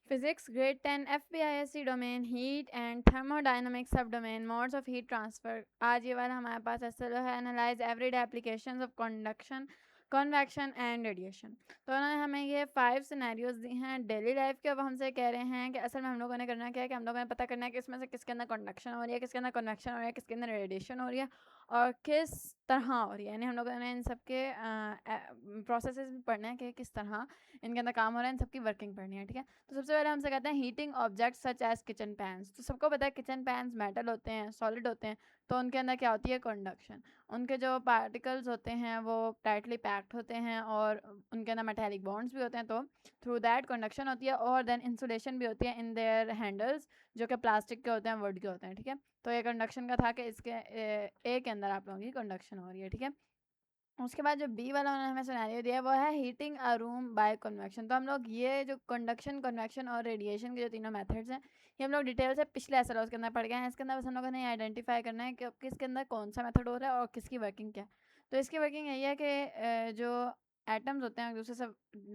Physics Grade 10 FBISC domain heat and thermodynamics subdomain modes of heat transfer. आज ये वाला हमारे पास SLO है, analyse everyday applications of conduction, convection and radiation. तो उन्होंने हमें ये 5 सिनेरियोज दी हैं डेली लाइफ के। अब हमसे कह रहे हैं कि असल में हम लोगों ने करना क्या है कि हम लोगों ने पता करना है कि इसमें से किसके अंदर कंडक्शन हो रही है, किसके अंदर कन्वेक्शन हो रही है, किसके अंदर रेडिएशन हो रही है और किस तरह हो रही है। यानी हम लोगों ने इन सब के प्रोसेसेस भी पढ़ना है कि किस तरह इनके अंदर काम हो रहा है, इन सबकी वर्किंग पढ़नी है। ठीक है, तो सबसे पहले हमसे कहते हैं heating objects such as kitchen pans. तो सबको पता है किचन पैन्स मेटल होते हैं, सॉलिड होते हैं, तो उनके अंदर क्या होती है, कंडक्शन। उनके जो पार्टिकल्स होते हैं वो टाइटली पैक्ड होते हैं और उनके अंदर मेटेलिक बॉन्ड्स भी होते हैं, तो थ्रू दैट कंडक्शन होती है। और देन इंसुलेशन भी होती है इन देयर हैंडल्स, जो कि प्लास्टिक के होते हैं, वुड के होते हैं। ठीक है, तो ये कंडक्शन का था कि इसके ए के अंदर आप लोगों की कंडक्शन हो रही है। ठीक है, उसके बाद जो बी वाला उन्होंने हमें सिनेरियो दिया वो है heating a room by convection. तो हम लोग ये जो कंडक्शन, कन्वेक्शन और रेडिएशन के जो तीनों मेथड्स हैं ये हम लोग डिटेल से पिछले एसएलओस के अंदर पढ़ गए हैं। इसके अंदर बस हम लोगों ने आइडेंटिफाई करना है कि किसके अंदर कौन सा मेथड हो रहा है और किसकी वर्किंग क्या है। तो इसकी वर्किंग यही है कि जो एटम्स होते हैं एक दूसरे से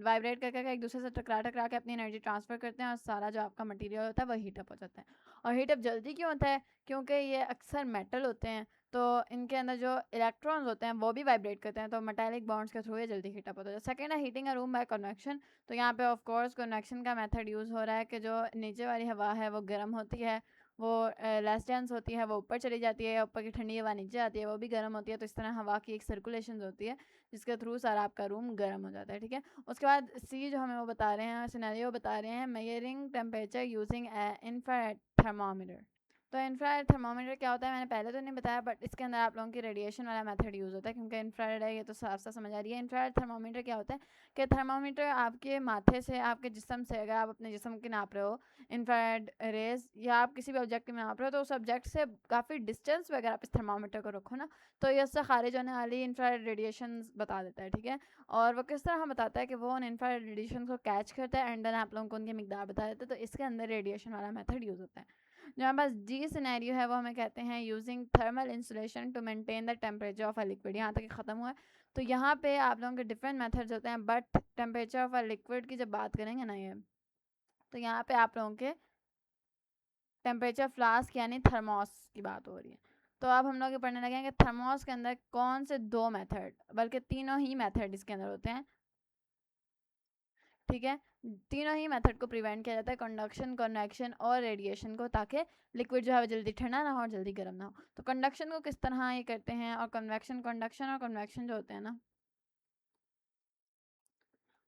वाइब्रेट कर करके एक दूसरे से टकरा टकरा के अपनी एनर्जी ट्रांसफर करते हैं और सारा जो आपका मटेरियल होता है वो हीटअप हो जाता है। और हीटअप जल्दी क्यों होता है, क्योंकि ये अक्सर मेटल होते हैं, तो इनके अंदर जो इलेक्ट्रॉन्स होते हैं वो भी वाइब्रेट करते हैं, तो मेटालिक बॉन्ड्स के थ्रू ये जल्दी हीटअप होता है। सेकेंड है heating a room by convection. तो यहाँ पे ऑफ कोर्स कन्वेक्शन का मेथड यूज़ हो रहा है कि जो नीचे वाली हवा है वो गर्म होती है, वो लेस डेंस होती है, वो ऊपर चली जाती है, ऊपर की ठंडी हवा नीचे आती है, वो भी गर्म होती है। तो इस तरह हवा की एक सर्कुलेशन होती है जिसके थ्रू सारा आपका रूम गर्म हो जाता है। ठीक है, उसके बाद सी जो हमें वो बता रहे हैं सिनेरियो बता रहे हैं measuring temperature using infrared thermometer. तो इंफ्रारेड थर्मामीटर क्या होता है मैंने पहले तो नहीं बताया, बट इसके अंदर आप लोगों की रेडिएशन वाला मेथड यूज़ होता है क्योंकि इंफ्रारेड है, ये तो साफ साफ समझ आ रही है। इंफ्रारेड थर्मामीटर क्या होता है कि थर्मामीटर आपके माथे से, आपके जिस्म से, अगर आप अपने जिस्म की नाप रहे हो इंफ्रारेड रेज, या आप किसी भी ऑब्जेक्ट की नाप रहे हो, तो उस ऑब्जेक्ट से काफ़ी डिस्टेंस पे अगर आप इस थर्मामीटर को रखो ना, तो ये उससे खारिज होने वाली इंफ्रारेड रेडिएशन बता देता है। ठीक है, और वो किस तरह बताता है कि वो उन इंफ्रारेड रेडिएशन को कैच करता है एंड देन आप लोगों को उनकी मिकदार बता देता है। तो इसके अंदर रेडिएशन वाला मेथड यूज़ होता है। जो हमारे पास डी सिनेरियो है वो हमें कहते हैं using thermal insulation to maintain the temperature of a liquid. यहाँ तक ख़त्म हुआ है। तो यहाँ पे आप लोगों के डिफरेंट मेथड्स होते हैं, but temperature of a liquid की जब बात करेंगे ना ये, तो यहाँ पे आप लोगों के टेम्परेचर फ्लास्क यानी थर्मोस की बात हो रही है। तो अब हम लोग ये पढ़ने लगे हैं कि थर्मोस के अंदर कौन से दो मेथड, बल्कि तीनों ही मेथड इसके अंदर होते हैं। ठीक है, तीनों ही मेथड को प्रिवेंट किया जाता है, कंडक्शन, कन्वेक्शन और रेडिएशन को, ताकि लिक्विड जो है वो जल्दी ठंडा ना हो और जल्दी गर्म ना हो। तो कंडक्शन को किस तरह ये करते हैं और कन्वेक्शन, कंडक्शन और कन्वेक्शन जो होते हैं ना,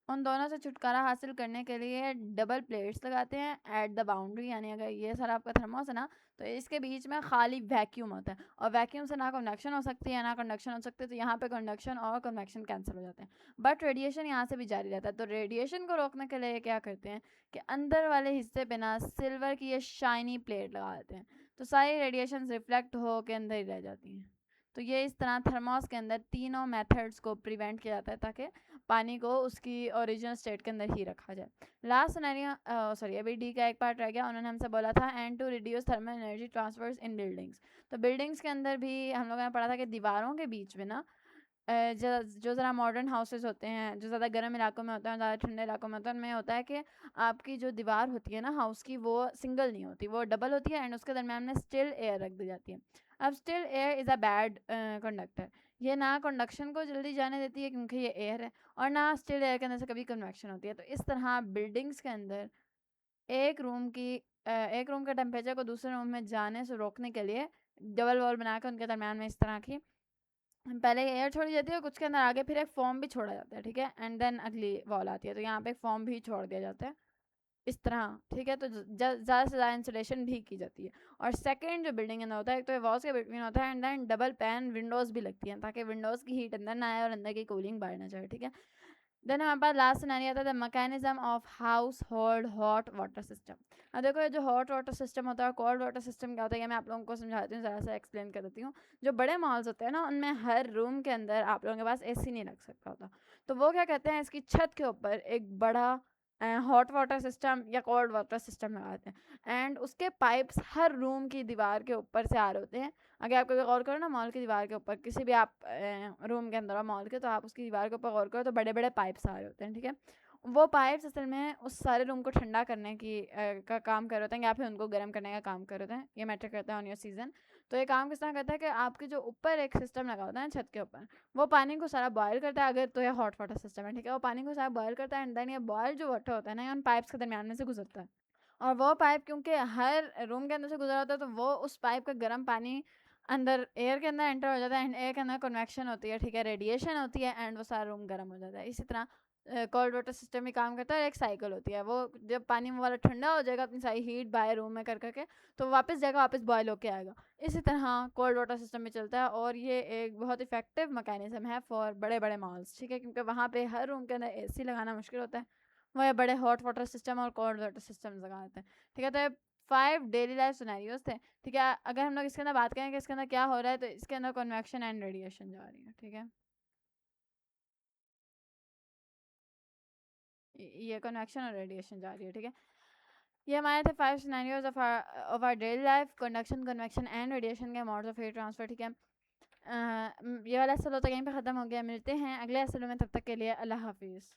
उन दोनों से छुटकारा हासिल करने के लिए डबल प्लेट्स लगाते हैं एट द बाउंड्री। यानी अगर ये सारा आपका थर्मोस है ना, तो इसके बीच में खाली वैक्यूम होता है और वैक्यूम से ना कन्वेक्शन हो सकती है ना कंडक्शन हो सकती है, तो यहाँ पे कंडक्शन और कन्वेक्शन कैंसिल हो जाते हैं, बट रेडिएशन यहाँ से भी जारी रहता है। तो रेडिएशन को रोकने के लिए क्या करते हैं कि अंदर वाले हिस्से पे ना सिल्वर की ये शाइनी प्लेट लगा देते हैं, तो सारी रेडिएशन रिफ्लेक्ट हो के अंदर ही रह जाती हैं। तो ये इस तरह थर्मोस के अंदर तीनों मेथड्स को प्रिवेंट किया जाता है ताकि पानी को उसकी ओरिजिनल स्टेट के अंदर ही रखा जाए। लास्ट सिनेरियो, सॉरी अभी डी का एक पार्ट रह गया, उन्होंने हमसे बोला था and to reduce thermal energy transfers in buildings. तो बिल्डिंग्स के अंदर भी हम लोगों ने पढ़ा था कि दीवारों के बीच में ना जो ज़रा मॉडर्न हाउसेस होते हैं, जो ज़्यादा गर्म इलाकों में होते हैं, ज़्यादा ठंडे इलाकों में होता है, उनमें होता है कि आपकी जो दीवार होती है ना हाउस की, वो सिंगल नहीं होती, वो डबल होती है एंड उसके दरम्यान में स्टिल एयर रख दी जाती है। अब still air is a bad conductor. ये ना कंडक्शन को जल्दी जाने देती है क्योंकि ये एयर है, और ना स्टिल एयर के अंदर से कभी कन्वेक्शन होती है। तो इस तरह बिल्डिंग्स के अंदर एक रूम की एक रूम के टेम्परेचर को दूसरे रूम में जाने से रोकने के लिए डबल वॉल बनाकर उनके दरम्यान में इस तरह की पहले एयर छोड़ी जाती है और कुछ के अंदर आगे फिर एक फॉर्म भी छोड़ा जाता है। ठीक है, एंड देन अगली वॉल आती है, तो यहाँ पे एक फॉर्म भी छोड़ दिया जाता है इस तरह। ठीक है, तो ज़्यादा से ज़्यादा इंसुलेशन भी की जाती है। और सेकंड जो बिल्डिंग अंदर होता है, एक तो वॉल्स के बिटवीन होता है and then double pane windows भी लगती हैं ताकि विंडोज़ की हीट अंदर ना आए और अंदर की कूलिंग बाहर ना जाए। ठीक है, देन हमारे पास लास्ट सिनेरियो आता है the mechanism of house hold hot water system. अब देखो ये जो हॉट वाटर सिस्टम होता है और कोल्ड वाटर सिस्टम क्या होता है, ये मैं आप लोगों को समझाती हूँ, ज़रा सा एक्सप्लेन कर देती हूँ। जो बड़े मॉल्स होते हैं ना, उनमें हर रूम के अंदर आप लोगों के पास एसी नहीं लग सकता होता, तो वो क्या कहते हैं इसकी छत के ऊपर एक बड़ा हॉट वाटर सिस्टम या कोल्ड वाटर सिस्टम लगाते हैं एंड उसके पाइप्स हर रूम की दीवार के ऊपर से आ रहे होते हैं। अगर आप कभी गौर करो ना मॉल की दीवार के ऊपर, किसी भी आप रूम के अंदर हो मॉल के, तो आप उसकी दीवार के ऊपर गौर करो तो बड़े बड़े पाइप्स आ रहे होते हैं। ठीक है, वो पाइप्स असल में उस सारे रूम को ठंडा करने की का काम कर रहे होते हैं या फिर उनको गर्म करने का काम कर रहे होते हैं। ये मैटर करता है ऑन योर सीजन। तो ये काम किस तरह करता है कि आपके जो ऊपर एक सिस्टम लगा होता है छत के ऊपर, वो पानी को सारा बॉयल करता है। अगर तो ये हॉट वाटर सिस्टम है, ठीक है, वो पानी को सारा बॉयल करता है एंड देन ये बॉयल जो वाटर होता है ना, ये उन पाइप्स के दरमियान में से गुजरता है। और वो पाइप क्योंकि हर रूम के अंदर से गुजरा होता है, तो वो उस पाइप का गर्म पानी अंदर एयर के अंदर एंटर हो जाता है एंड एयर के अंदर कन्वेक्शन होती है, ठीक है, रेडिएशन होती है एंड वो सारा रूम गर्म हो जाता है। इसी तरह कोल्ड वाटर सिस्टम भी काम करता है और एक साइकिल होती है। वो जब पानी वाला ठंडा हो जाएगा अपनी सारी हीट बाहर रूम में कर करके, तो वापस जाएगा, वापस बॉयल होके आएगा। इसी तरह कोल्ड वाटर सिस्टम भी चलता है और ये एक बहुत इफेक्टिव मैकेनिज्म है फॉर बड़े बड़े मॉल्स, ठीक है, क्योंकि वहाँ पे हर रूम के अंदर एसी लगाना मुश्किल होता है। वो बड़े हॉट वाटर सिस्टम और कोल्ड वाटर सिस्टम लगा देते हैं, ठीक है। तो 5 डेली लाइफ सिनेरियोज थे, ठीक है। अगर हम लोग इसके अंदर बात करें कि इसके अंदर क्या हो रहा है, तो इसके अंदर कन्वेक्शन एंड रेडिएशन जा रही है, ठीक है। ये कन्वेक्शन और रेडिएशन जा रही है, ठीक है। ये हमारे थे 5 scenarios of our daily life, conduction, convection and radiation के मोड्स ऑफ हीट ट्रांसफर, ठीक है। ये वाला एपिसोड तो यहीं पे ख़त्म हो गया। मिलते हैं अगले एपिसोड में, तब तक के लिए अल्लाह हाफिज़।